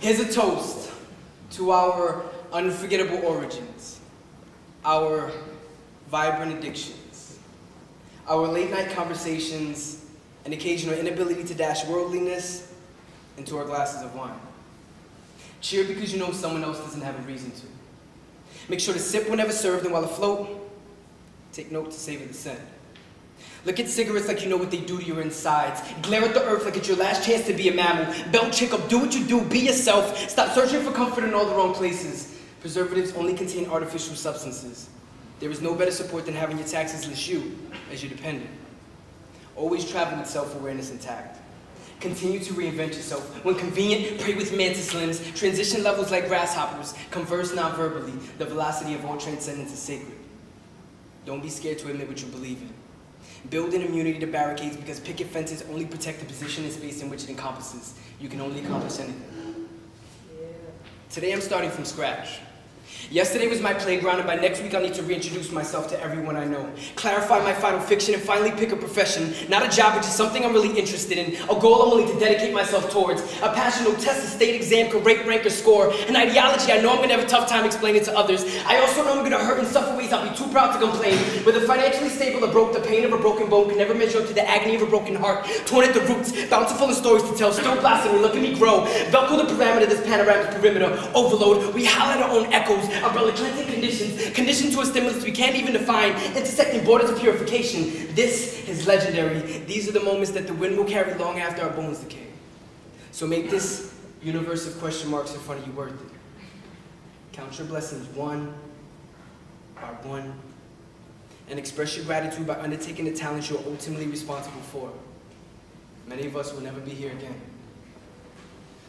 Here's a toast to our unforgettable origins, our vibrant addictions, our late-night conversations, and occasional inability to dash worldliness into our glasses of wine. Cheer because you know someone else doesn't have a reason to. Make sure to sip whenever served, and while afloat, take note to savor the scent. Look at cigarettes like you know what they do to your insides. Glare at the earth like it's your last chance to be a mammal. Belt chick up, do what you do, be yourself. Stop searching for comfort in all the wrong places. Preservatives only contain artificial substances. There is no better support than having your taxes list you as your dependent. Always travel with self-awareness intact. Continue to reinvent yourself. When convenient, pray with mantis limbs. Transition levels like grasshoppers. Converse non-verbally. The velocity of all transcendence is sacred. Don't be scared to admit what you believe in. Build an immunity to barricades because picket fences only protect the position and space in which it encompasses. You can only accomplish anything. Today I'm starting from scratch. Yesterday was my playground, and by next week I'll need to reintroduce myself to everyone I know. Clarify my final fiction and finally pick a profession. Not a job, but just something I'm really interested in. A goal I'm willing to dedicate myself towards. A passion no test, a state exam could rate, rank, or score. An ideology I know I'm gonna have a tough time explaining to others. I also know I'm gonna hurt in suffer ways I'll be too proud to complain. Whether financially stable or broke, the pain of a broken bone can never measure up to the agony of a broken heart. Torn at the roots, bountiful in stories to tell, still blossoming, look at me grow. Velcro the parameter, this panoramic perimeter. Overload, we howl at our own echoes. Umbrella cleansing conditions, conditioned to a stimulus we can't even define, intersecting borders of purification. This is legendary. These are the moments that the wind will carry long after our bones decay. So make this universe of question marks in front of you worth it. Count your blessings one by one, and express your gratitude by undertaking the talents you're ultimately responsible for. Many of us will never be here again.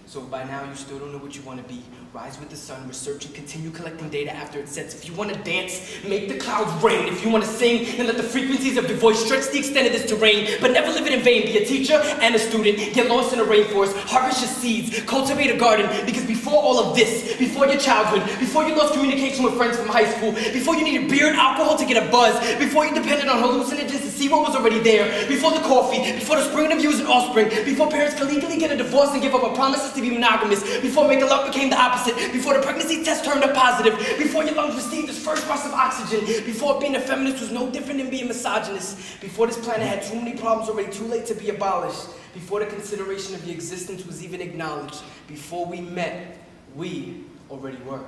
So by now you still don't know what you want to be. Rise with the sun, research and continue collecting data after it sets. If you want to dance, make the clouds rain. If you want to sing, then let the frequencies of your voice stretch the extent of this terrain. But never live it in vain. Be a teacher and a student. Get lost in a rainforest. Harvest your seeds. Cultivate a garden. Because before all of this, before your childhood, before you lost communication with friends from high school, before you needed beer and alcohol to get a buzz, before you depended on hallucinogens to see what was already there, before the coffee, before the springing of you as an offspring, before parents could legally get a divorce and give up on promises to be monogamous, before making love became the opposite, before the pregnancy test turned up positive, before your lungs received its first rush of oxygen, before being a feminist was no different than being misogynist, before this planet had too many problems already too late to be abolished, before the consideration of your existence was even acknowledged, before we met, we already were.